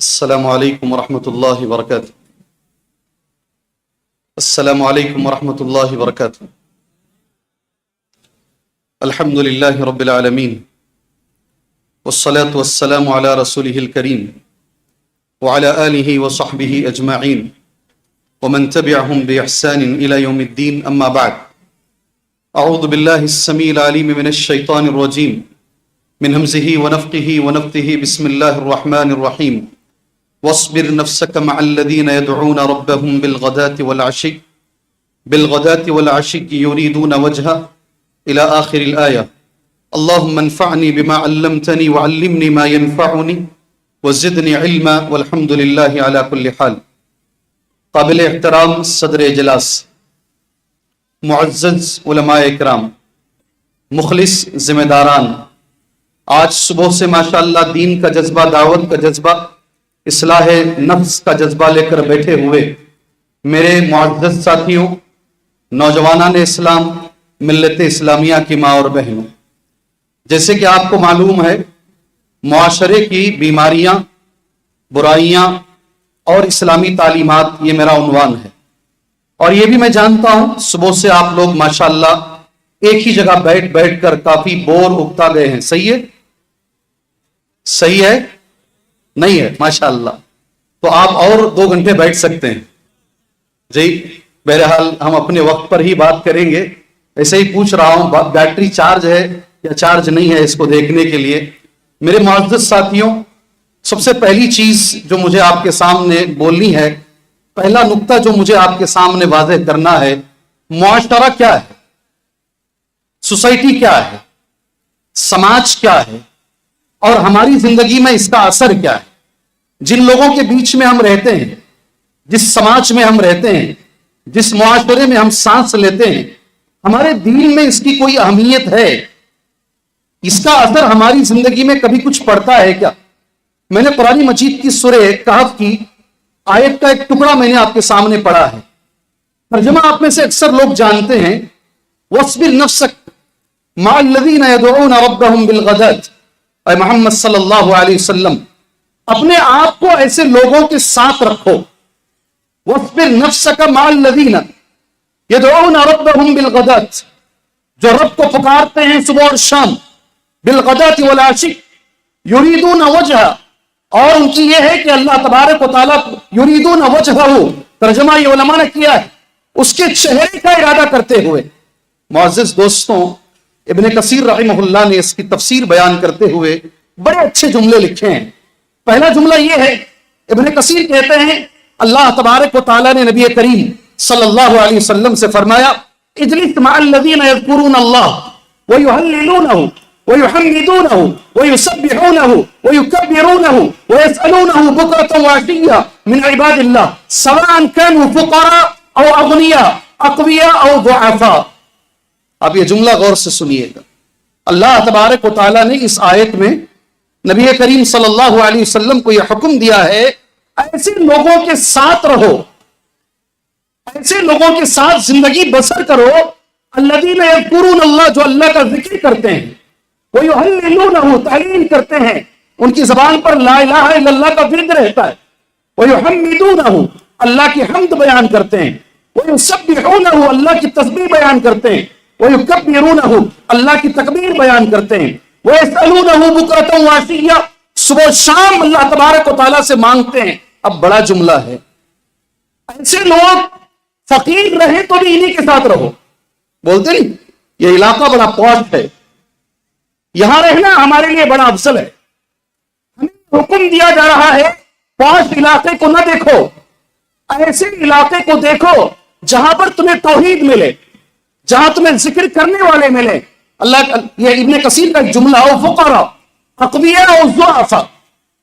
السلام علیکم ورحمۃ اللہ وبرکاتہ۔ السلام علیکم ورحمۃ اللہ وبرکاتہ۔ الحمد للہ رب العالمین والصلاة والسلام علی رسولہ الکریم وعلی آلہ وصحبہ اجمعین ومن تبعهم بإحسان إلى يوم الدین، اما بعد۔ اعوذ باللہ السمیع العلیم من الشیطان الرجیم من ہمزہ ونفخہ ونفثہ، بسم اللہ الرحمن الرحیم۔ واصبر نفسك مع الذين يدعون ربهم بالغداة والعشي يريدون وجهه إلى آخر الآية۔ اللهم انفعني بما علمتني وعلمني ما ينفعني وزدني علما والحمد لله على كل حال۔ قابل احترام صدر اجلاس، معزز علماء اکرام، مخلص ذمہ داران، آج صبح سے ماشاءاللہ دین کا جذبہ، دعوت کا جذبہ، اصلاح نفس کا جذبہ لے کر بیٹھے ہوئے میرے معزز ساتھیوں، نوجوانان اسلام، ملت اسلامیہ کی ماں اور بہنوں، جیسے کہ آپ کو معلوم ہے معاشرے کی بیماریاں، برائیاں اور اسلامی تعلیمات، یہ میرا عنوان ہے۔ اور یہ بھی میں جانتا ہوں صبح سے آپ لوگ ماشاءاللہ ایک ہی جگہ بیٹھ کر کافی بور اکتا گئے ہیں۔ صحیح ہے؟ صحیح ہے؟ نہیں ہے؟ ماشاءاللہ۔ تو آپ اور 2 گھنٹے بیٹھ سکتے ہیں جی۔ بہرحال ہم اپنے وقت پر ہی بات کریں گے، ایسے ہی پوچھ رہا ہوں بیٹری چارج ہے یا چارج نہیں ہے اس کو دیکھنے کے لیے۔ میرے معزز ساتھیوں، سب سے پہلی چیز جو مجھے آپ کے سامنے بولنی ہے، پہلا نقطہ جو مجھے آپ کے سامنے واضح کرنا ہے، معاشرہ کیا ہے، سوسائٹی کیا ہے، سماج کیا ہے، اور ہماری زندگی میں اس کا اثر کیا ہے۔ جن لوگوں کے بیچ میں ہم رہتے ہیں، جس سماج میں ہم رہتے ہیں، جس معاشرے میں ہم سانس لیتے ہیں، ہمارے دین میں اس کی کوئی اہمیت ہے؟ اس کا اثر ہماری زندگی میں کبھی کچھ پڑتا ہے کیا؟ میں نے قرآن مجید کی سورہ کہف کی آیت کا ایک ٹکڑا میں نے آپ کے سامنے پڑھا ہے۔ ترجمہ آپ میں سے اکثر لوگ جانتے ہیں، وَاصْبِرْ نَفْسَكَ مَعَ الَّذِينَ يَدْعُونَ رَبَّهُمْ بِالْغَدَاةِ۔ اے محمد صلی اللہ علیہ وسلم، اپنے آپ کو ایسے لوگوں کے ساتھ رکھو۔ وَاصْبِرْ نَفْسَكَ مَعَ الَّذِينَ يَدْعُونَ رَبَّهُمْ بِالْغَدَاةِ، جو رب کو پکارتے ہیں صبح اور شام، بالغداة والعشی یریدون وجہہ، اور ان کی یہ ہے کہ اللہ تبارک و تعالیٰ یریدون وجہہ، ترجمہ یہ علماء نے کیا ہے اس کے چہرے کا ارادہ کرتے ہوئے۔ معزز دوستوں، ابن کثیر رحمہ اللہ نے اس کی تفسیر بیان کرتے ہوئے بڑے اچھے جملے لکھے ہیں۔ پہلا جملہ یہ ہے، ابن کثیر کہتے ہیں اللہ تبارک و تعالیٰ نے نبی کریم صلی اللہ علیہ وسلم سے فرمایا، اجلس مع الذین یذکرون اللہ ویہللونہ ویحمدونہ ویسبحونہ ویکبرونہ ویسألونہ بکرۃ وعشیا من عباد اللہ سواء کانوا فقراء او اغنیاء اقویاء او ضعفاء۔ آپ یہ جملہ غور سے سنیے گا۔ اللہ تبارک و تعالیٰ نے اس آیت میں نبی کریم صلی اللہ علیہ وسلم کو یہ حکم دیا ہے، ایسے لوگوں کے ساتھ رہو، ایسے لوگوں کے ساتھ زندگی بسر کرو، الذین یذکرون اللہ، جو اللہ کا ذکر کرتے ہیں، ویحللونہ، تحلیل کرتے ہیں، ان کی زبان پر لا الہ الا اللہ کا ورد رہتا ہے، ویحمدونہ، اللہ کی حمد بیان کرتے ہیں، ویسبحونہ، اللہ کی تسبیح بیان کرتے ہیں، وَيُكَبِّرُونَهُ، اللہ کی تکبیر بیان کرتے ہیں، وَيَسْأَلُونَهُ بُكْرَةً وَعَشِيًّا، صبح شام اللہ تبارک و تعالیٰ سے مانگتے ہیں۔ اب بڑا جملہ ہے، ایسے لوگ فقیر رہیں تو بھی انہی کے ساتھ رہو۔ بولتے نہیں یہ علاقہ بڑا پوش ہے، یہاں رہنا ہمارے لیے بڑا افضل ہے۔ ہمیں حکم دیا جا رہا ہے پوش علاقے کو نہ دیکھو، ایسے علاقے کو دیکھو جہاں پر تمہیں توحید ملے، جہاں تمہیں ذکر کرنے والے ملے۔ اللہ، یہ ابن کثیر کا ایک جملہ ہو، فقراء اقویاء او ضعفاء،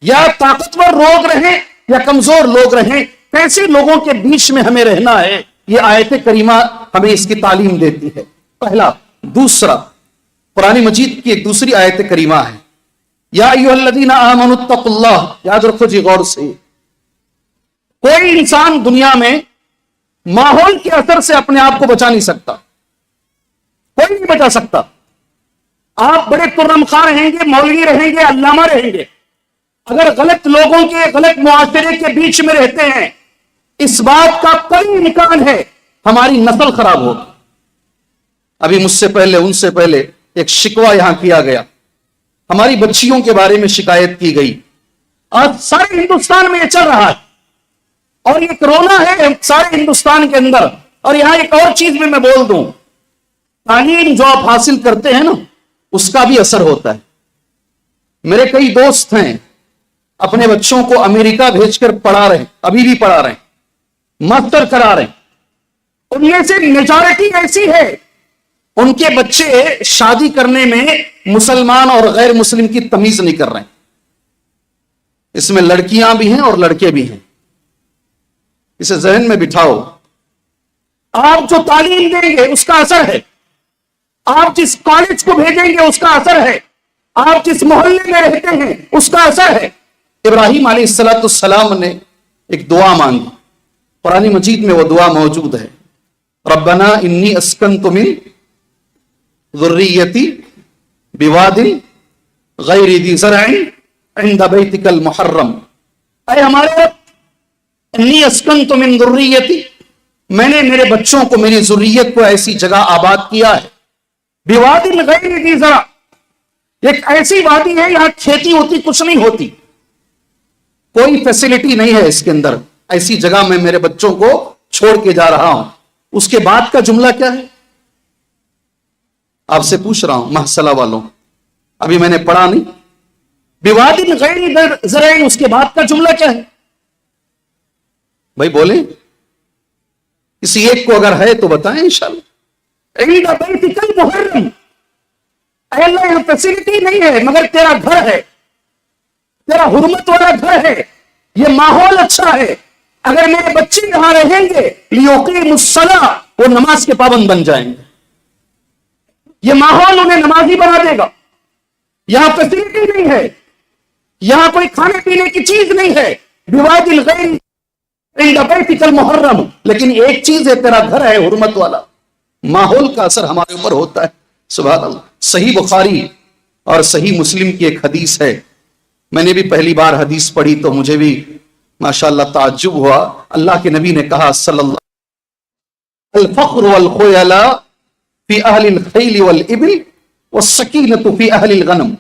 یا طاقتور لوگ رہیں یا کمزور لوگ رہیں، کیسے لوگوں کے بیچ میں ہمیں رہنا ہے، یہ آیت کریمہ ہمیں اس کی تعلیم دیتی ہے۔ پہلا۔ دوسرا، قرآن مجید کی ایک دوسری آیت کریمہ ہے، یا ایھا الذین آمنوا اتقوا اللہ۔ یاد رکھو جی غور سے، کوئی انسان دنیا میں ماحول کے اثر سے اپنے آپ کو بچا نہیں سکتا، کوئی نہیں بچا سکتا۔ آپ بڑے ترم خواہ رہیں گے، مولوی رہیں گے، علامہ رہیں گے، اگر غلط لوگوں کے غلط معاشرے کے بیچ میں رہتے ہیں، اس بات کا کوئی امکان ہے ہماری نسل خراب ہوگی۔ ابھی مجھ سے پہلے، ان سے پہلے ایک شکوہ یہاں کیا گیا، ہماری بچیوں کے بارے میں شکایت کی گئی۔ آج سارے ہندوستان میں یہ چل رہا ہے، اور یہ کرونا ہے سارے ہندوستان کے اندر۔ اور یہاں ایک اور چیز بھی میں بول دوں، تعلیم جو آپ حاصل کرتے ہیں نا، اس کا بھی اثر ہوتا ہے۔ میرے کئی دوست ہیں اپنے بچوں کو امریکہ بھیج کر پڑھا رہے ہیں، ابھی بھی پڑھا رہے ہیں، ماسٹر کرا رہے ہیں۔ ان میں سے میجورٹی ایسی ہے، ان کے بچے شادی کرنے میں مسلمان اور غیر مسلم کی تمیز نہیں کر رہے ہیں۔ اس میں لڑکیاں بھی ہیں اور لڑکے بھی ہیں، اسے ذہن میں بٹھاؤ۔ آپ جو تعلیم دیں گے اس کا اثر ہے، آپ جس کالج کو بھیجیں گے اس کا اثر ہے، آپ جس محلے میں رہتے ہیں اس کا اثر ہے۔ ابراہیم علیہ السلام نے ایک دعا مانگی، قرآن مجید میں وہ دعا موجود ہے، ربنا انی اسکنت من ذریتی بواد غیر ذی زرع عند بیتک المحرم۔ اے ہمارے رب، انی اسکنت من ذریتی، میں نے میرے بچوں کو، میری ذریت کو ایسی جگہ آباد کیا ہے، بواد غیر ذی زرع، ایک ایسی وادی ہے یہاں کھیتی ہوتی کچھ نہیں ہوتی، کوئی فیسلٹی نہیں ہے اس کے اندر، ایسی جگہ میں میرے بچوں کو چھوڑ کے جا رہا ہوں۔ اس کے بعد کا جملہ کیا ہے؟ آپ سے پوچھ رہا ہوں محصلہ والوں، ابھی میں نے پڑھا نہیں۔ بواد غیر زرع، اس کے بعد کا جملہ کیا ہے؟ بھائی بولیں، کسی ایک کو اگر ہے تو بتائیں انشاءاللہ۔ عند بیتک المحرم، اے اللہ یہاں فیسلٹی نہیں ہے مگر تیرا گھر ہے، تیرا حرمت والا گھر ہے، یہ ماحول اچھا ہے، اگر میرے بچے یہاں رہیں گے لیقیموا الصلاۃ، وہ نماز کے پابند بن جائیں گے، یہ ماحول انہیں نمازی بنا دے گا۔ یہاں فیسلٹی نہیں ہے، یہاں کوئی کھانے پینے کی چیز نہیں ہے، بواد غیر عند بیتک المحرم، لیکن ایک چیز ہے، تیرا گھر ہے حرمت والا۔ ماحول کا اثر ہمارے اوپر ہوتا ہے، سبحان اللہ۔ صحیح بخاری اور صحیح مسلم کی ایک حدیث ہے، میں نے بھی پہلی بار حدیث پڑھی تو مجھے بھی ماشاءاللہ تعجب ہوا۔ اللہ کے نبی نے کہا صلی اللہ، الفخر والخیلاء فی اہل الخیل والابل والسکینۃ فی اہل الغنم۔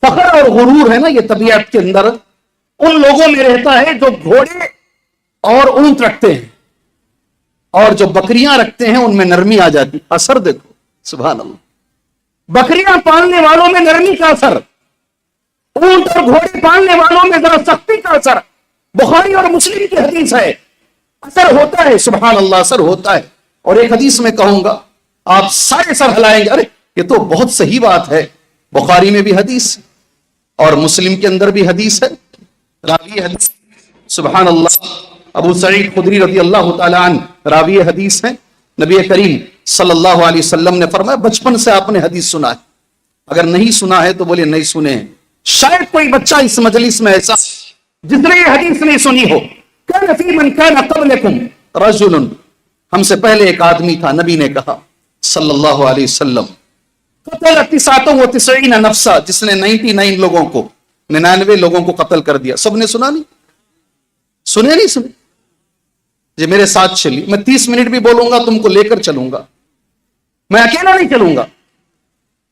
فخر اور غرور ہے نا، یہ طبیعت کے اندر ان لوگوں میں رہتا ہے جو گھوڑے اور اونٹ رکھتے ہیں، اور جو بکریاں رکھتے ہیں ان میں نرمی آ جاتی۔ اثر دیکھو، سبحان اللہ۔ بکریاں پالنے والوں میں نرمی کا اثر، اونٹ اور گھوڑے پالنے والوں میں ذرا سختی کا اثر۔ بخاری اور مسلم کی حدیث ہے، اثر ہوتا ہے، سبحان اللہ، اثر ہوتا ہے۔ اور ایک حدیث میں کہوں گا، آپ سارے سر ہلائیں گے، ارے یہ تو بہت صحیح بات ہے۔ بخاری میں بھی حدیث اور مسلم کے اندر بھی حدیث ہے، راوی حدیث، سبحان اللہ، ابو سعید خدری رضی اللہ تعالی عنہ راوی حدیث ہیں۔ نبی کریم صلی اللہ علیہ وسلم نے فرمایا بچپن سے آپ نے حدیث سنا ہے، اگر نہیں سنا ہے تو بولے نہیں سنے ہیں۔ شاید کوئی بچہ اس مجلس میں ایسا جس نے یہ حدیث نہیں سنی ہو، کان فی من کان قبلکم رجل، ہم سے پہلے ایک آدمی تھا، نبی نے کہا صلی اللہ علیہ وسلم، قتل 99 نفسا، جس نے 99 لوگوں کو، 99 لوگوں کو قتل کر دیا۔ سب نے سنا نہیں؟ سنے نہیں سنے؟ یہ میرے ساتھ چلی، میں 30 منٹ بھی بولوں گا، تم کو لے کر چلوں گا، میں اکیلا نہیں چلوں گا۔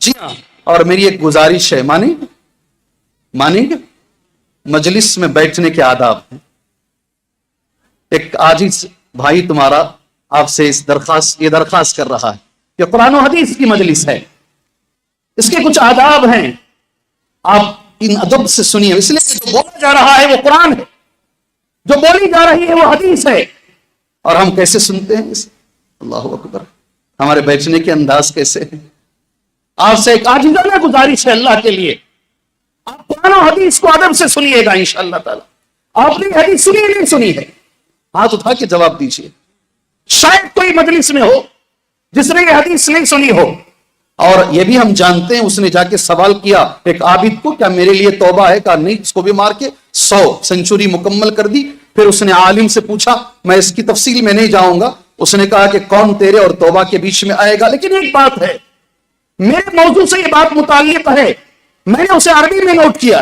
جی ہاں، اور میری ایک گزارش ہے، مانیں گے؟ مجلس میں بیٹھنے کے آداب ہیں۔ ایک عاجز بھائی تمہارا آپ سے یہ درخواست کر رہا ہے کہ قرآن و حدیث کی مجلس ہے، اس کے کچھ آداب ہیں، آپ ان ادب سے سنیے، اس لیے کہ جو بولا جا رہا ہے وہ قرآن ہے، جو بولی جا رہی ہے وہ حدیث ہے، اور ہم کیسے سنتے ہیں اسے؟ اللہ اکبر، ہمارے بیٹھنے کے انداز کیسے ہیں؟ آپ سے ایک عاجزانہ گزارش ہے اللہ کے لیے، آپ قرآن و حدیث کو ادب سے سنیے گا انشاءاللہ تعالی۔ آپ نے حدیث سنی ہے نہیں سنی ہے؟ ہاتھ اٹھا کے جواب دیجیے۔ شاید کوئی مجلس میں ہو جس نے یہ حدیث نہیں سنی ہو، اور یہ بھی ہم جانتے ہیں اس نے جا کے سوال کیا ایک عابد کو، کیا میرے لیے توبہ ہے؟ کہا نہیں، اس کو بھی مار کے 100 سنچری مکمل کر دی۔ پھر اس نے عالم سے پوچھا، میں اس کی تفصیل میں نہیں جاؤں گا، اس نے کہا کہ کون تیرے اور توبہ کے بیچ میں آئے گا؟ لیکن ایک بات ہے، میرے موضوع سے یہ بات متعلق ہے، میں نے اسے عربی میں نوٹ کیا،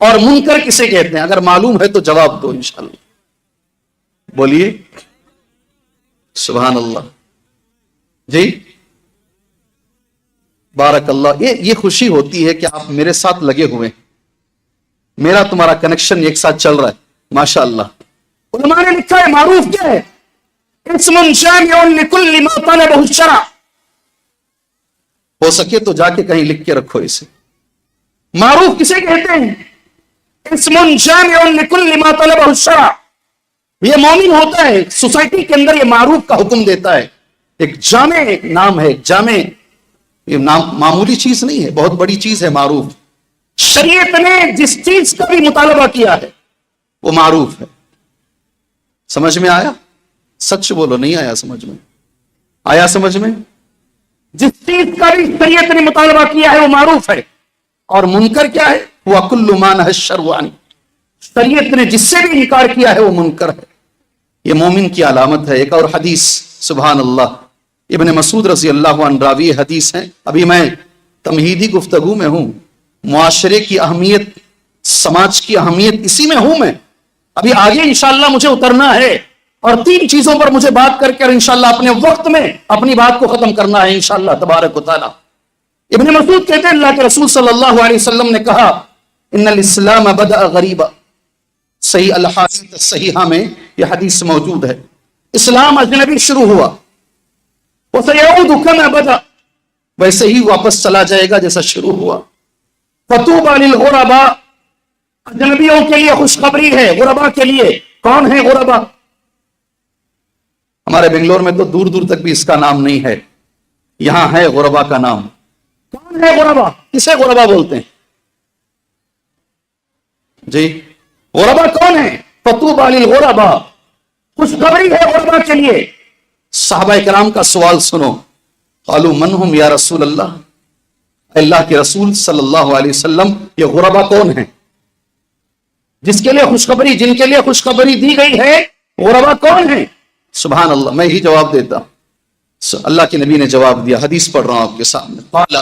اور منکر کسے کہتے ہیں؟ اگر معلوم ہے تو جواب دو انشاءاللہ، بولیے سبحان اللہ۔ جی بارک اللہ، یہ خوشی ہوتی ہے کہ آپ میرے ساتھ لگے ہوئے ہیں، میرا تمہارا کنیکشن ایک ساتھ چل رہا ہے ماشاء اللہ۔ علماء نے لکھا ہے معروف کیا ہے؟ اسم جامع لكل ما طلبه الشرع۔ ہو سکے تو جا کے کہیں لکھ کے رکھو اسے۔ معروف کسے کہتے ہیں؟ اسم جامع لكل ما طلبه الشرع۔ یہ مومن ہوتا ہے، سوسائٹی کے اندر یہ معروف کا حکم دیتا ہے، ایک جامع نام ہے، ایک جامع، یہ نام معمولی چیز نہیں ہے، بہت بڑی چیز ہے معروف۔ شریعت نے جس چیز کا بھی مطالبہ کیا ہے وہ معروف ہے۔ سمجھ میں آیا؟ سچ بولو، نہیں آیا سمجھ میں؟ آیا سمجھ میں؟ جس چیز کا بھی شریعت نے مطالبہ کیا ہے وہ معروف ہے۔ اور منکر کیا ہے؟ وَكُلُّ مَا نَهَى الشَّرْعُ عَنْهُ، شریعت نے جس سے بھی انکار کیا ہے وہ منکر ہے۔ یہ مومن کی علامت ہے۔ ایک اور حدیث، سبحان اللہ، ابن مسعود رضی اللہ عنہ راوی حدیث ہیں۔ ابھی میں تمہیدی گفتگو میں ہوں، معاشرے کی اہمیت، سماج کی اہمیت اسی میں ہوں میں۔ ابھی آگے انشاءاللہ مجھے اترنا ہے اور 3 چیزوں پر مجھے بات کر کے اور انشاءاللہ اپنے وقت میں اپنی بات کو ختم کرنا ہے انشاءاللہ تبارک و تعالی۔ ابن مسعود کہتے ہیں اللہ کے رسول صلی اللہ علیہ وسلم نے کہا ان الاسلام بدأ غریبا، صحیح الحدیث صحیحہ میں یہ حدیث موجود ہے، اسلام اجنبی شروع ہوا، وسيعود كما بدأ، ویسے ہی واپس چلا جائے گا جیسا شروع ہوا۔ فطوبى للغرباء، اجنبیوں کے لیے خوشخبری ہے، غرباء کے لیے۔ کون ہے غرباء؟ ہمارے بنگلور میں تو دور دور تک بھی اس کا نام نہیں ہے، یہاں ہے غرباء کا نام۔ کون ہے غرباء؟ کسے غرباء بولتے ہیں جی؟ غرباء کون ہے؟ فطوبى للغرباء، خوشخبری ہے غرباء کے لیے۔ صحابہ کرام کا سوال سنو، قالوا من هم یا رسول اللہ، اللہ کے رسول صلی اللہ علیہ وسلم یہ غرباء کون ہیں؟ جس کے لیے خوشخبری، جن کے لیے خوشخبری دی گئی ہے، غرباء کون ہیں؟ سبحان اللہ، میں ہی جواب دیتا ہوں۔ اللہ کے نبی نے جواب دیا، حدیث پڑھ رہا ہوں آپ کے سامنے۔ قال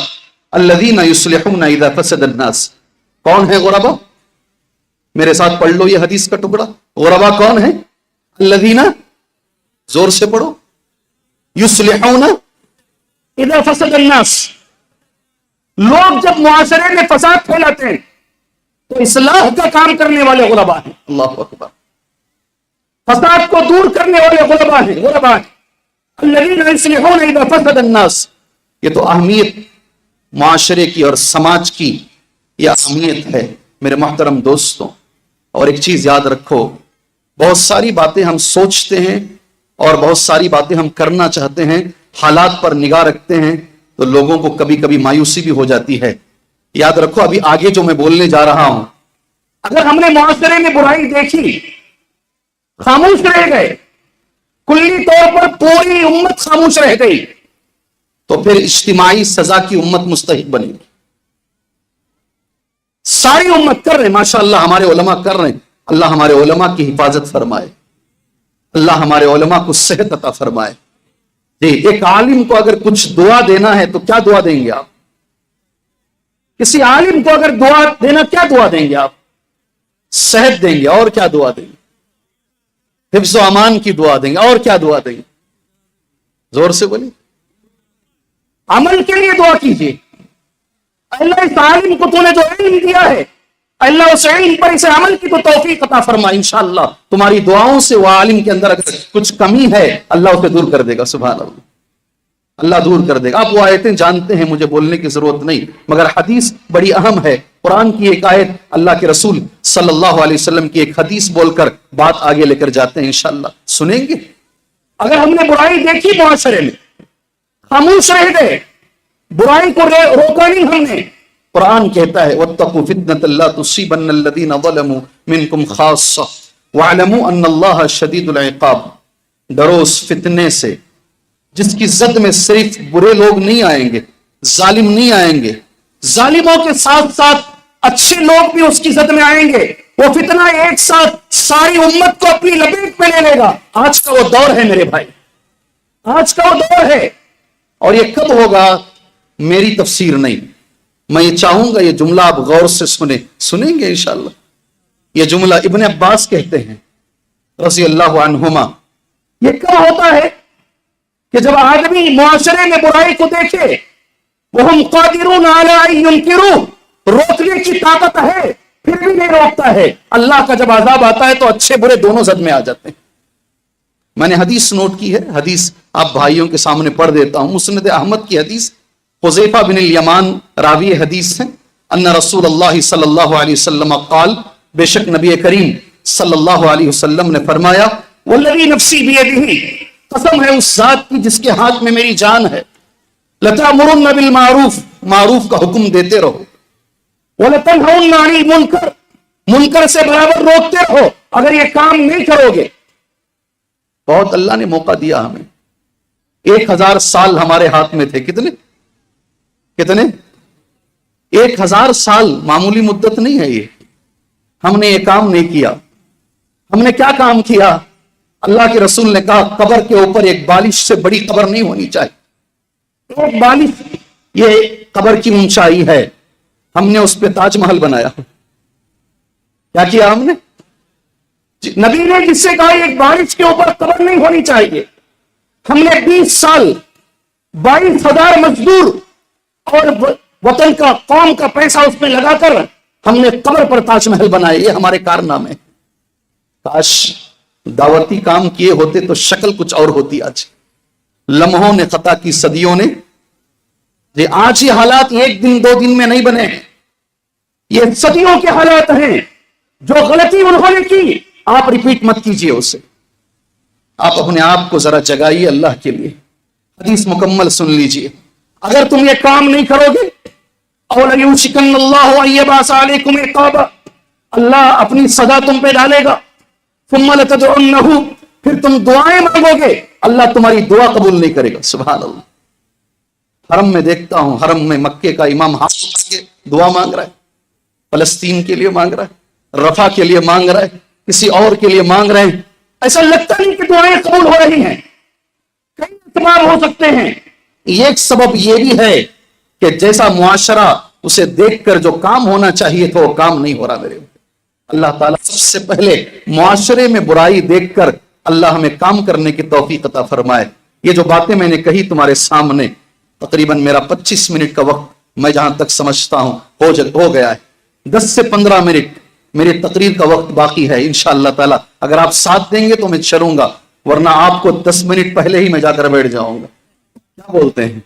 الذین یصلحون اذا فسد الناس، کون ہے غرباء؟ میرے ساتھ پڑھ لو یہ حدیث کا ٹکڑا، غرباء کون ہے؟ الذین، زور سے پڑھو، یصلحون اذا فسد الناس، لوگ جب معاشرے میں فساد پھیلاتے ہیں تو اصلاح کا کام کرنے والے غرباء ہیں۔ اللہ اکبر، فساد کو دور کرنے والے غرباء ہیں، غرباء ہیں۔ الذین یصلحون اذا فسد الناس، یہ تو اہمیت معاشرے کی اور سماج کی یہ اہمیت ہے میرے محترم دوستوں۔ اور ایک چیز یاد رکھو، بہت ساری باتیں ہم سوچتے ہیں اور بہت ساری باتیں ہم کرنا چاہتے ہیں، حالات پر نگاہ رکھتے ہیں تو لوگوں کو کبھی کبھی مایوسی بھی ہو جاتی ہے۔ یاد رکھو ابھی آگے جو میں بولنے جا رہا ہوں، اگر ہم نے معاشرے میں برائی دیکھی، خاموش رہ گئے، کلی طور پر پوری امت خاموش رہ گئی، تو پھر اجتماعی سزا کی امت مستحق بنے گی۔ ساری امت کر رہے ہیں، ماشاءاللہ ہمارے علماء کر رہے ہیں، اللہ ہمارے علماء کی حفاظت فرمائے، اللہ ہمارے علماء کو صحت عطا فرمائے۔ جی، ایک عالم کو اگر کچھ دعا دینا ہے تو کیا دعا دیں گے آپ؟ کسی عالم کو اگر دعا دینا، کیا دعا دیں گے آپ؟ صحت دیں گے، اور کیا دعا دیں گے؟ حفظ و امان کی دعا دیں گے، اور کیا دعا دیں گے؟ زور سے بولیے۔ عمل کے لیے دعا کیجیے، اللہ اس عالم کو تو نے جو علم دیا ہے، اللہ اس علم پر اسے عمل کی تو توفیق عطا فرمائے۔ انشاءاللہ تمہاری دعاؤں سے وہ عالم کے اندر اگر کچھ کمی ہے اللہ اسے دور کر دے گا، سبحان اللہ، اللہ دور کر دے گا۔ آپ وہ آیتیں جانتے ہیں، مجھے بولنے کی ضرورت نہیں، مگر حدیث بڑی اہم ہے۔ قرآن کی ایک آیت، اللہ کے رسول صلی اللہ علیہ وسلم کی ایک حدیث بول کر بات آگے لے کر جاتے ہیں، انشاءاللہ سنیں گے۔ اگر ہم نے برائی دیکھی معاشرے میں، خاموش رہ گئے، برائی کو روکا نہیں ہم نے، قرآن کہتا ہے وَاتَّقُوا فِتْنَةً لَا تُصِيبَنَّ الَّذِينَ ظَلَمُوا مِنْكُمْ خَاصَّةً وَاعْلَمُوا أَنَّ اللَّهَ شَدِيدُ الْعِقَابِ، ڈرو اس فتنے سے جس کی زد میں صرف برے لوگ نہیں آئیں گے، ظالم نہیں آئیں گے، ظالموں کے ساتھ ساتھ اچھے لوگ بھی اس کی زد میں آئیں گے، وہ فتنہ ایک ساتھ ساری امت کو اپنی لپیٹ میں لے لے گا۔ آج کا وہ دور ہے میرے بھائی، آج کا وہ دور ہے۔ اور یہ کب ہوگا؟ میری تفسیر نہیں، میں یہ چاہوں گا یہ جملہ آپ غور سے سنیں گے انشاءاللہ. یہ جملہ ابن عباس کہتے ہیں رضی اللہ عنہما. یہ کیا ہوتا ہے کہ جب آدمی معاشرے میں برائی کو دیکھے وَهُمْ قَادِرُونَ عَلَىٰ أَن يُنْكِرُوا، روکنے کی طاقت ہے پھر بھی نہیں روکتا ہے. اللہ کا جب عذاب آتا ہے تو اچھے برے دونوں زد میں آ جاتے ہیں. میں نے حدیث نوٹ کی ہے، حدیث آپ بھائیوں کے سامنے پڑھ دیتا ہوں. مسند احمد کی حدیث، حذیفہ بن الیمان راوی حدیث ہیں. ان رسول اللہ صلی اللہ علیہ وسلم قال، بے شک نبی کریم صلی اللہ علیہ وسلم نے فرمایا، والذی نفسی بیدہ، قسم ہے اس ذات کی جس کے ہاتھ میں میری جان ہے، لتأمرن بالمعروف، معروف کا حکم دیتے رہو، ولتنہون عن المنکر، منکر سے برابر روکتے رہو. اگر یہ کام نہیں کرو گے، بہت اللہ نے موقع دیا ہمیں. 1000 سال ہمارے ہاتھ میں تھے. کتنے 1000 سال معمولی مدت نہیں ہے یہ. ہم نے یہ کام نہیں کیا. ہم نے کیا کام کیا؟ اللہ کے رسول نے کہا قبر کے اوپر ایک بالش سے بڑی قبر نہیں ہونی چاہیے. ایک بالش، یہ قبر کی اونچائی ہے. ہم نے اس پہ تاج محل بنایا. کیا کیا ہم نے؟ نبی نے جس سے کہا ایک بارش کے اوپر قبر نہیں ہونی چاہیے. ہم نے 20 سال 22,000 مزدور اور وطن کا قوم کا پیسہ اس میں لگا کر ہم نے قبر پر تاج محل بنائے. یہ ہمارے کارنامے. کاش دعوتی کام کیے ہوتے تو شکل کچھ اور ہوتی. آج لمحوں نے خطا کی، صدیوں نے. آج یہ حالات 1 دن 2 دن میں نہیں بنے ہیں. یہ صدیوں کے حالات ہیں. جو غلطی انہوں نے کی آپ ریپیٹ مت کیجئے اسے. آپ اپنے آپ کو ذرا جگائیے اللہ کے لیے. حدیث مکمل سن لیجئے. اگر تم یہ کام نہیں کرو گے، اولَيُوشِكَنَّ اللَّهُ أَن يَبْعَثَ عَلَيْكُمْ عِقَابًا، اللہ اپنی سزا تم پہ ڈالے گا. ثُمَّ لَتَدْعُنَّهُ، پھر تم دعائیں مانگو گے، اللہ تمہاری دعا قبول نہیں کرے گا. سبحان اللہ. حرم میں دیکھتا ہوں، حرم میں مکے کا امام ہاتھ کے دعا مانگ رہا ہے. فلسطین کے لیے مانگ رہا ہے، رفح کے لیے مانگ رہا ہے، کسی اور کے لیے مانگ رہے ہیں. ایسا لگتا نہیں کہ دعائیں قبول ہو رہی ہیں. کئی اسباب ہو سکتے ہیں. ایک سبب یہ بھی ہے کہ جیسا معاشرہ اسے دیکھ کر جو کام ہونا چاہیے تھا وہ کام نہیں ہو رہا. میرے اللہ تعالیٰ سب سے پہلے معاشرے میں برائی دیکھ کر اللہ ہمیں کام کرنے کی توفیق عطا فرمائے. یہ جو باتیں میں نے کہی تمہارے سامنے، تقریباً میرا 25 منٹ کا وقت میں جہاں تک سمجھتا ہوں ہو گیا ہے. 10 سے 15 منٹ میری تقریر کا وقت باقی ہے. انشاءاللہ تعالیٰ اگر آپ ساتھ دیں گے تو میں چلوں گا، ورنہ آپ کو 10 منٹ پہلے ہی میں جا کر بیٹھ جاؤں گا. کیا بولتے ہیں؟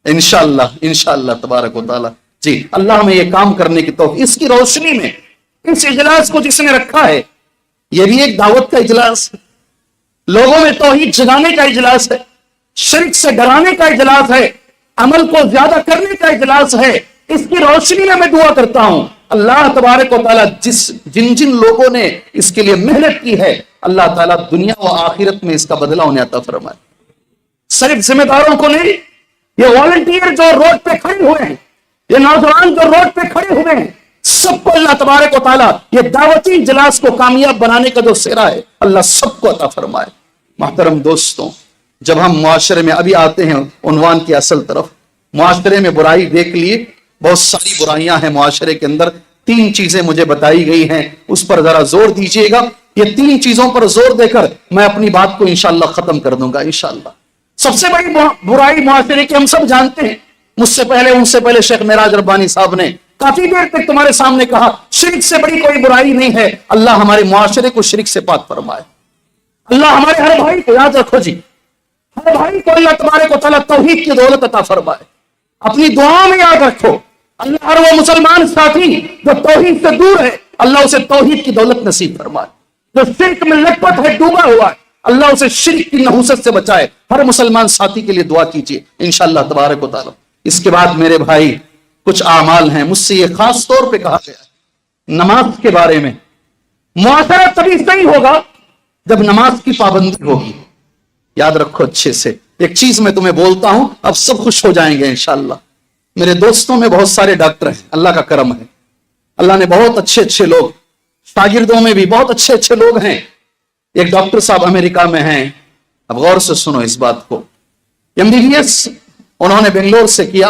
انشاءاللہ تبارک و تعالیٰ. جی اللہ ہمیں یہ کام کرنے کی توفیق. اس کی روشنی میں اس اجلاس کو جس نے رکھا ہے، یہ بھی ایک دعوت کا اجلاس ہے، لوگوں میں توحید جگانے کا اجلاس ہے، شرک سے ڈرانے کا اجلاس ہے، عمل کو زیادہ کرنے کا اجلاس ہے. اس کی روشنی میں دعا کرتا ہوں اللہ تبارک و تعالیٰ جن لوگوں نے اس کے لیے محنت کی ہے، اللہ تعالیٰ دنیا و آخرت میں اس کا بدلہ انہیں عطا فرمائے. صرف ذمہ داروں کو نہیں، یہ والنٹیئر جو روڈ پہ کھڑے ہوئے ہیں، یہ نوجوان جو روڈ پہ کھڑے ہوئے ہیں، سب کو اللہ تبارک و تعالیٰ یہ دعوتی اجلاس کو کامیاب بنانے کا جو سہرا ہے اللہ سب کو عطا فرمائے. محترم دوستوں، جب ہم معاشرے میں ابھی آتے ہیں عنوان کی اصل طرف، معاشرے میں برائی دیکھ لیے. بہت ساری برائیاں ہیں معاشرے کے اندر. 3 چیزیں مجھے بتائی گئی ہیں، اس پر ذرا زور دیجئے گا. یہ 3 چیزوں پر زور دے کر میں اپنی بات کو انشاءاللہ ختم کر دوں گا انشاءاللہ. سب سے بڑی برائی معاشرے کی ہم سب جانتے ہیں. مجھ سے پہلے ان سے پہلے شیخ معراج ربانی صاحب نے کافی دیر تک تمہارے سامنے کہا شرک سے بڑی کوئی برائی نہیں ہے. اللہ ہمارے معاشرے کو شرک سے پاک فرمائے. اللہ ہمارے ہر بھائی کو، یاد رکھو جی، ہر بھائی کو اللہ تبارک و تعالیٰ توحید کی دولت عطا فرمائے. اپنی دعاؤں میں یاد رکھو اللہ ہر وہ مسلمان ساتھی جو توحید سے دور ہے، اللہ اسے توحید کی دولت نصیب فرمائے. جو شرک میں لٹ پٹ ہے، ڈوبا ہوا ہے، اللہ اسے شرک کی نحوست سے بچائے. ہر مسلمان ساتھی کے لیے دعا کیجیے انشاءاللہ تبارک و تعالیٰ. اس کے بعد میرے بھائی کچھ اعمال ہیں، مجھ سے یہ خاص طور پہ کہا گیا ہے نماز کے بارے میں. معاشرہ تبھی صحیح ہوگا جب نماز کی پابندی ہوگی. یاد رکھو اچھے سے. ایک چیز میں تمہیں بولتا ہوں، اب سب خوش ہو جائیں گے انشاءاللہ. میرے دوستوں میں بہت سارے ڈاکٹر ہیں، اللہ کا کرم ہے. اللہ نے بہت اچھے لوگ، شاگردوں میں بھی بہت اچھے لوگ ہیں. ایک ڈاکٹر صاحب امریکہ میں ہیں. اب غور سے سنو اس بات کو. MBBS انہوں نے بنگلور سے کیا.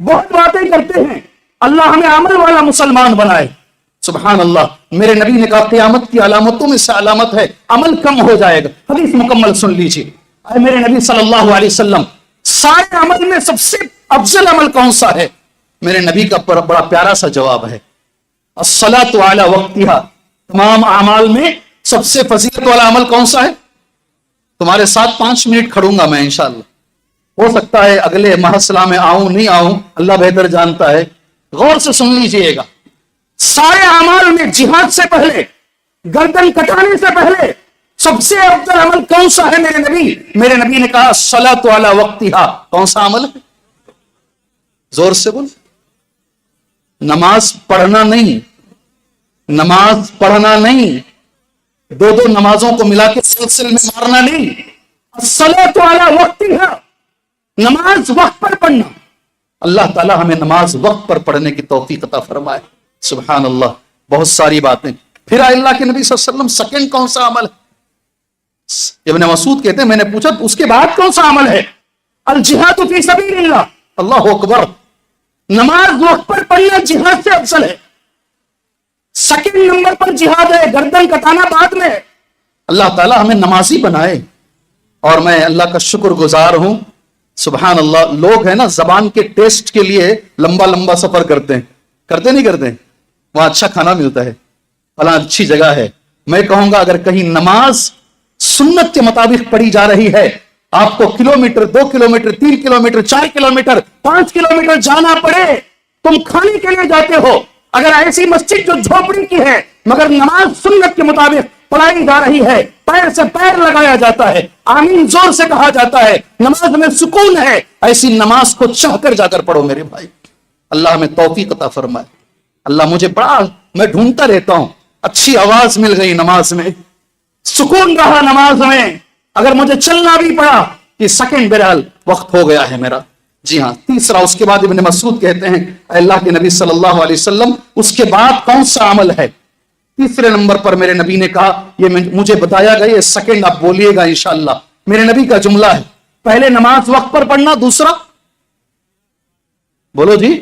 بہت باتیں کرتے ہیں. اللہ ہمیں عمل والا مسلمان بنائے. سبحان اللہ. میرے نبی نے کہا قیامت کی علامتوں میں سے علامت ہے عمل کم ہو جائے گا. حدیث مکمل سن لیجیے. اے میرے نبی صلی اللہ علیہ وسلم سارے عمل میں سب سے افضل عمل کون سا ہے؟ میرے نبی کا بڑا پیارا سا جواب ہے الصلاۃ علی وقتہا. تمام اعمال میں سب سے فضیلت والا عمل کون سا ہے؟ تمہارے ساتھ 5 منٹ کھڑوں گا میں انشاءاللہ. ہو سکتا ہے اگلے محاصلہ میں آؤں نہیں آؤں، اللہ بہتر جانتا ہے. غور سے سن لیجئے گا. سارے اعمال میں جہاد سے پہلے، گردن کٹانے سے پہلے سب سے افضل عمل کون سا ہے میرے نبی نے کہا الصلاۃ علی وقتہا. کون سا عمل ہے؟ زور سے بول. نماز پڑھنا نہیں، نماز پڑھنا نہیں، 2 نمازوں کو ملا کے سلسلے میں مارنا نہیں. الصلاۃ علی وقتہا، نماز وقت پر پڑھنا. اللہ تعالی ہمیں نماز وقت پر پڑھنے کی توفیق عطا فرمائے. سبحان اللہ. بہت ساری باتیں. پھر اللہ کے نبی صلی اللہ علیہ وسلم سیکنڈ کون سا عمل ہے؟ ابن مسعود کہتے ہیں میں نے پوچھا اس کے بعد کون سا عمل ہے؟ الجہاد فی سبیل اللہ. اللہ اکبر. نماز وقت پر پڑھنا جہاد سے افضل ہے. سیکنڈ نمبر پر جہاد ہے، گردن کٹانا بعد میں. اللہ تعالی ہمیں نمازی بنائے. اور میں اللہ کا شکر گزار ہوں. سبحان اللہ. لوگ ہیں نا زبان کے ٹیسٹ کے لیے لمبا سفر کرتے ہیں. کرتے نہیں کرتے؟ وہاں اچھا کھانا ملتا ہے، فلاں اچھی جگہ ہے. میں کہوں گا اگر کہیں نماز سنت کے مطابق پڑھی جا رہی ہے، آپ کو kilometre 2 kilometre 3 kilometre 4 kilometre 5 kilometre جانا پڑے، تم کھانے کے لیے جاتے ہو. اگر ایسی مسجد جو جھوپڑی کی ہے مگر نماز سنت کے مطابق پڑھائی جا رہی ہے، پیر سے پیر لگایا جاتا ہے، آمین زور سے کہا جاتا ہے، نماز میں سکون ہے، ایسی نماز کو چاہ کر جا کر پڑھو میرے بھائی. اللہ ہمیں توفیق عطا فرمائے. اللہ مجھے میں ڈھونڈتا رہتا ہوں، اچھی آواز مل گئی نماز میں، سکون رہا نماز میں. اگر مجھے چلنا بھی پڑا کہ سیکنڈ بہرحال وقت ہو گیا ہے میرا. جی ہاں. تیسرا اس کے بعد ابن مسعود کہتے ہیں اے اللہ کے نبی صلی اللہ علیہ وسلم اس کے بعد کون سا عمل ہے؟ تیسرے نمبر پر میرے نبی نے کہا، یہ مجھے بتایا گیا، یہ سیکنڈ آپ بولیے گا انشاءاللہ. میرے نبی کا جملہ ہے، پہلے نماز وقت پر پڑھنا، دوسرا بولو جی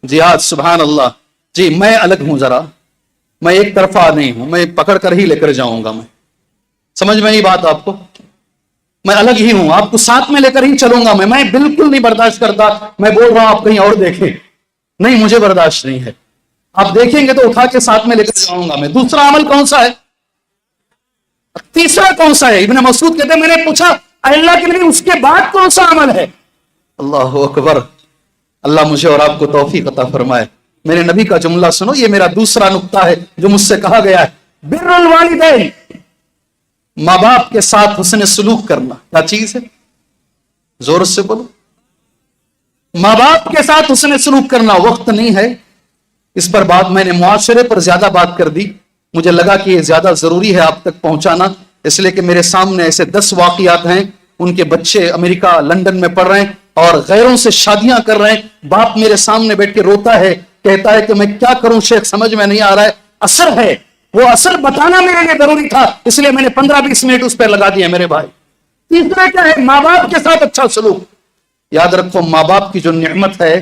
جہاد. سبحان اللہ. جی میں الگ ہوں، ذرا میں ایک طرفہ نہیں ہوں، میں پکڑ کر ہی لے کر جاؤں گا. میں سمجھ میں یہ بات آپ کو، میں الگ ہی ہوں، آپ کو ساتھ میں لے کر ہی چلوں گا. میں بالکل نہیں برداشت کرتا میں بول رہا ہوں آپ کہیں اور دیکھیں، نہیں مجھے برداشت نہیں ہے. آپ دیکھیں گے تو اٹھا کے ساتھ میں لے کر جاؤں گا میں. دوسرا عمل کون سا ہے؟ تیسرا کون سا ہے؟ ابن مسعود کہتے ہیں میں نے پوچھا اے اللہ کے نبی اس کے بعد کون سا عمل ہے؟ اللہ اکبر. اللہ مجھے اور آپ کو توفیق عطا فرمائے. میرے نبی کا جملہ سنو، یہ میرا دوسرا نقطہ ہے جو مجھ سے کہا گیا ہے. بر الوالدین، ماں باپ کے ساتھ حسن سلوک کرنا. کیا چیز ہے؟ زور سے بولو. ماں باپ کے ساتھ حسن سلوک کرنا. وقت نہیں ہے اس پر بات، میں نے معاشرے پر زیادہ بات کر دی. مجھے لگا کہ یہ زیادہ ضروری ہے آپ تک پہنچانا، اس لیے کہ میرے سامنے ایسے 10 واقعات ہیں. ان کے بچے امریکہ لندن میں پڑھ رہے ہیں اور غیروں سے شادیاں کر رہے ہیں. باپ میرے سامنے بیٹھ کے روتا ہے، کہتا ہے کہ میں کیا کروں شیخ، سمجھ میں نہیں آ رہا ہے. اثر ہے، وہ اثر بتانا میرے لیے ضروری تھا، اس لیے میں نے 15-20 منٹ اس پہ لگا دیا میرے بھائی. تیسرا کیا ہے؟ ماں باپ کے ساتھ اچھا سلوک. یاد رکھو ماں باپ کی جو نعمت ہے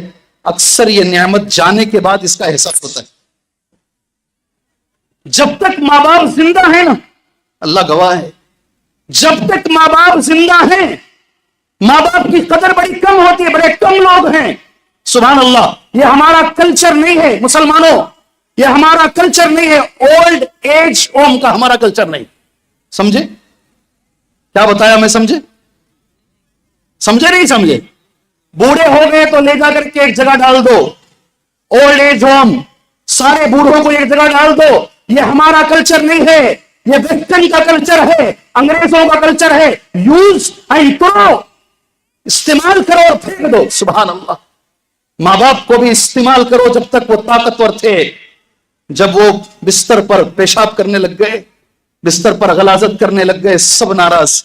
اکثر یہ نعمت جانے کے بعد اس کا احساس ہوتا ہے. جب تک ماں باپ زندہ ہیں نا، اللہ گواہ ہے، جب تک ماں باپ زندہ ہیں ماں باپ کی قدر بڑی کم ہوتی ہے. بڑے کم لوگ ہیں. سبحان اللہ. یہ ہمارا کلچر نہیں ہے مسلمانوں، یہ ہمارا کلچر نہیں ہے. اولڈ ایج ہوم کا ہمارا کلچر نہیں. سمجھے کیا بتایا میں؟ سمجھے نہیں سمجھے؟ بوڑھے ہو گئے تو لے جا کر کے ایک جگہ ڈال دو، اولڈ ایج ہوم، سارے بوڑھوں کو ایک جگہ ڈال دو. یہ ہمارا کلچر نہیں ہے، یہ ویسٹرن کا کلچر ہے، انگریزوں کا کلچر ہے. یوز اینڈ تھرو، استعمال کرو اور پھینک دو. سبحان اللہ. ماں باپ کو بھی استعمال کرو جب تک وہ طاقتور تھے. جب وہ بستر پر پیشاب کرنے لگ گئے، بستر پر غلاظت کرنے لگ گئے، سب ناراض.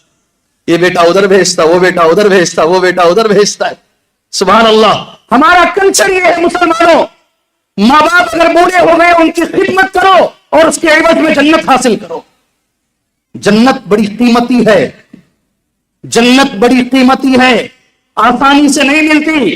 یہ بیٹا ادھر بھیجتا، وہ بیٹا ادھر بھیجتا، وہ بیٹا ادھر بھیجتا ہے. سبحان اللہ. ہمارا کلچر یہ ہے مسلمانوں، ماں باپ اگر بوڑھے ہو گئے ان کی خدمت کرو اور اس کے عوض میں جنت حاصل کرو. جنت بڑی قیمتی ہے، جنت بڑی قیمتی ہے، آسانی سے نہیں ملتی.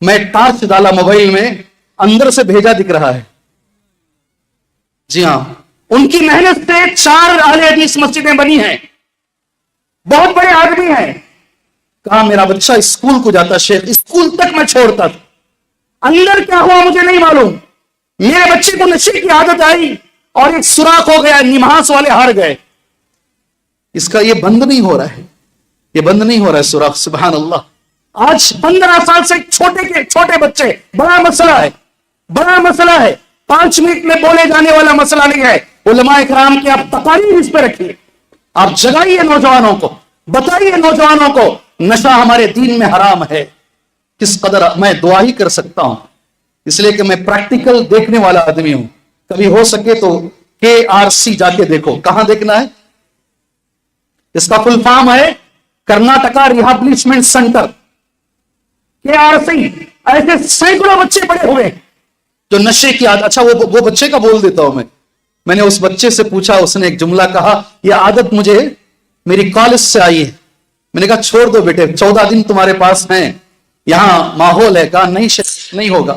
میں ٹارچ ڈالا موبائل میں, اندر سے بھیجا دکھ رہا ہے. جی ہاں, ان کی محنت سے 4 اہل حدیث مسجدیں بنی ہیں, بہت بڑے آدمی ہیں. کہا میرا بچہ اسکول کو جاتا شیخ, اسکول تک میں چھوڑتا تھا, اندر کیا ہوا مجھے نہیں معلوم. میرے بچے کو نشے کی عادت آئی اور ایک سوراخ ہو گیا, نماز والے ہار گئے. اس کا یہ بند نہیں ہو رہا ہے, یہ بند نہیں ہو رہا ہے سوراخ. سبحان اللہ. آج 15 سال سے چھوٹے بچے, بڑا مسئلہ ہے, بڑا مسئلہ ہے. 5 منٹ میں بولے جانے والا مسئلہ نہیں ہے. علماء کرام کی آپ تقاریر اس پہ رکھیے, آپ جگائیے نوجوانوں کو, بتائیے نوجوانوں کو نشہ ہمارے دین میں حرام ہے. کس قدر میں دعا ہی کر سکتا ہوں, اس لیے کہ میں پریکٹیکل دیکھنے والا آدمی ہوں. کبھی ہو سکے تو KRC جا کے دیکھو. کہاں دیکھنا ہے؟ اس کا فل فارم ہے کرناٹکا ریہابلیٹمنٹ سینٹر, KRC. ایسے سینکڑوں بچے پڑے ہوئے جو نشے کی عادت. اچھا وہ بچے کا بول دیتا ہوں میں نے اس بچے سے پوچھا, اس نے ایک جملہ کہا, یہ عادت مجھے میری کالج سے آئی ہے. میں نے کہا چھوڑ دو بیٹے, 14 دن تمہارے پاس ہیں, یہاں ماحول ہے. کہا نہیں ہوگا,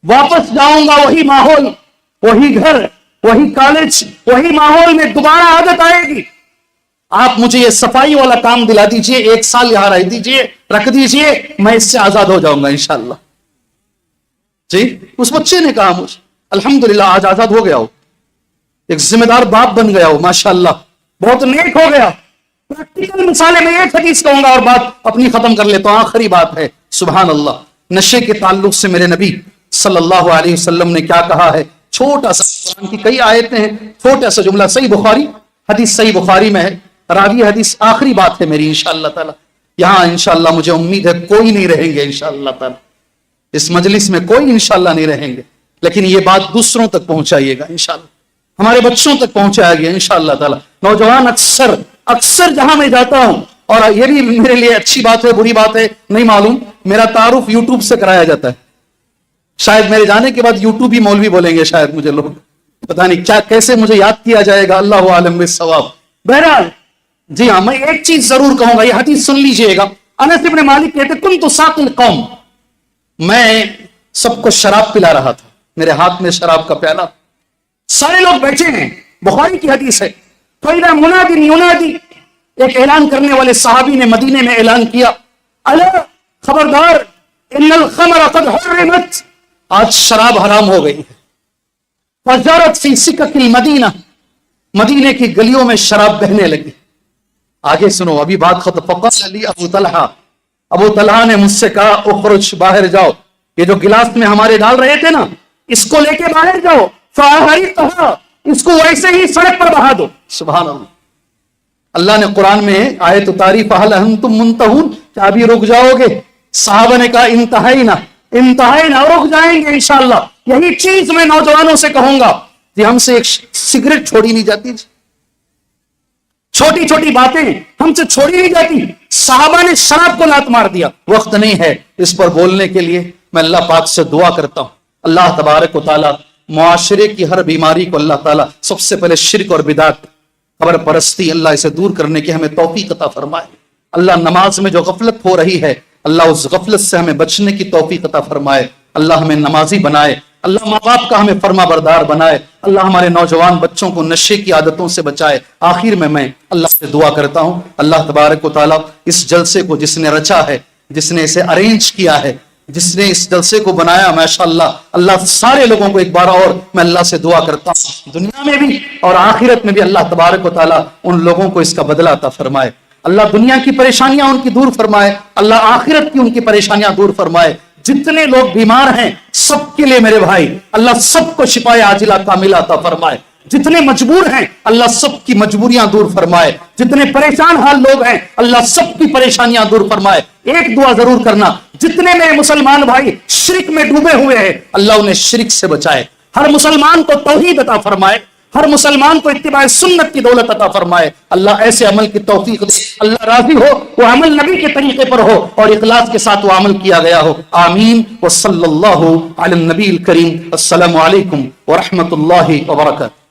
واپس جاؤں گا وہی ماحول, وہی گھر, وہی کالج, وہی ماحول میں دوبارہ عادت آئے گی. آپ مجھے یہ صفائی والا کام دلا دیجئے, 1 سال یہاں رکھ دیجئے, میں اس سے آزاد ہو جاؤں گا انشاءاللہ. جی, اس بچے نے کہا مجھے, الحمدللہ آج آزاد ہو گیا ہو, ایک ذمہ دار باپ بن گیا ہو, ماشاءاللہ, بہت نیک ہو گیا. پریکٹیکل مثالیں میں ایک حدیث کہوں گا اور بات اپنی ختم کر لیتا ہوں. آخری بات ہے, سبحان اللہ. نشے کے تعلق سے میرے نبی صلی اللہ علیہ وسلم نے کیا کہا ہے, چھوٹا سا, قرآن کی کئی آیتیں ہیں, چھوٹا سا جملہ. صحیح بخاری حدیث, صحیح بخاری میں ہے, راوی حدیث. آخری بات ہے میری انشاءاللہ تعالی. یہاں انشاءاللہ مجھے امید ہے کوئی نہیں رہیں گے انشاءاللہ تعالی, اس مجلس میں کوئی انشاءاللہ نہیں رہیں گے, لیکن یہ بات دوسروں تک پہنچائیے گا انشاءاللہ, ہمارے بچوں تک پہنچایا گیا انشاءاللہ تعالی. نوجوان اکثر جہاں میں جاتا ہوں, اور یہ بھی میرے لیے اچھی بات ہے بری بات ہے نہیں معلوم, میرا تعارف یوٹیوب سے کرایا جاتا ہے. شاید میرے جانے کے بعد یوٹیوب ہی مولوی بولیں گے شاید مجھے لوگ, پتہ نہیں کیا کیسے مجھے یاد کیا جائے گا, اللہ عالم بالثواب. بہرحال جی ہاں, میں ایک چیز ضرور کہوں گا, یہ حدیث سن لیجئے گا. انس بن مالک کہتے کنت ساقی القوم, میں سب کو شراب پلا رہا تھا, میرے ہاتھ میں شراب کا پیالہ, سارے لوگ بیٹھے ہیں, بخاری کی حدیث ہے. فَإِذَا مُنَادٍ يُنَادِي, ایک اعلان کرنے والے صحابی نے مدینے میں اعلان کیا, الا خبردار, ان الخمر قد حرمت, آج شراب حرام ہو گئی ہے. فَجَرَتْ فِي سِكَكِ الْمَدِينَةِ, مدینے کی گلیوں میں شراب بہنے لگی. آگے سنو, ابھی بات ختم. فقال لی ابو طلحہ, ابو طلحہ نے مجھ سے کہا, اخرج, باہر جاؤ, یہ جو گلاس میں ہمارے ڈال رہے تھے نا, اس کو لے کے باہر جاؤ. فَأَحْرِقْهَا, اس کو ویسے ہی سڑک پر بہا دو. سبحان اللہ. اللہ نے قرآن میں آیت اتاری, فَهَلْ أَنْتُمْ مُنْتَهُونَ, کیا ابھی رک جاؤ گے؟ صحابہ نے کہا انتہائینا, رک جائیں گے انشاءاللہ. یہی چیز میں نوجوانوں سے کہوں گا, کہ ہم سے ایک سگریٹ چھوڑی نہیں جاتی, چھوٹی چھوٹی باتیں ہم سے چھوڑی نہیں جاتی. صحابہ نے شراب کو لات مار دیا. وقت نہیں ہے اس پر بولنے کے لیے. میں اللہ پاک سے دعا کرتا ہوں, اللہ تبارک و تعالی معاشرے کی ہر بیماری کو اللہ تعالی, سب سے پہلے شرک اور بدعت, خبر پرستی, اللہ اسے دور کرنے کی ہمیں توفیق عطا فرمائے. اللہ نماز میں جو غفلت ہو رہی ہے, اللہ اس غفلت سے ہمیں بچنے کی توفیق عطا فرمائے. اللہ ہمیں نمازی بنائے, اللہ ماں باپ کا ہمیں فرما بردار بنائے, اللہ ہمارے نوجوان بچوں کو نشے کی عادتوں سے بچائے. آخر میں اللہ سے دعا کرتا ہوں, اللہ تبارک و تعالی اس جلسے کو جس نے رچا ہے, جس نے اسے ارینج کیا ہے, جس نے اس جلسے کو بنایا, ماشاءاللہ, اللہ سارے لوگوں کو ایک بار اور میں اللہ سے دعا کرتا ہوں, دنیا میں بھی اور آخرت میں بھی اللہ تبارک و تعالی ان لوگوں کو اس کا بدلہ عطا فرمائے. اللہ دنیا کی پریشانیاں ان کی دور فرمائے, اللہ آخرت کی ان کی پریشانیاں دور فرمائے. جتنے لوگ بیمار ہیں سب کے لیے میرے بھائی اللہ سب کو شفائے عاجلہ کاملہ عطا فرمائے. جتنے مجبور ہیں اللہ سب کی مجبوریاں دور فرمائے. جتنے پریشان حال لوگ ہیں اللہ سب کی پریشانیاں دور فرمائے. ایک دعا ضرور کرنا, جتنے میرے مسلمان بھائی شرک میں ڈوبے ہوئے ہیں اللہ انہیں شرک سے بچائے. ہر مسلمان کو توحید عطا فرمائے, ہر مسلمان کو اتباع سنت کی دولت عطا فرمائے. اللہ ایسے عمل کی توفیق دے, اللہ راضی ہو وہ عمل نبی کے طریقے پر ہو اور اخلاص کے ساتھ وہ عمل کیا گیا ہو. آمین. وصلی اللہ علی النبی الکریم. السلام علیکم ورحمۃ اللہ وبرکاتہ.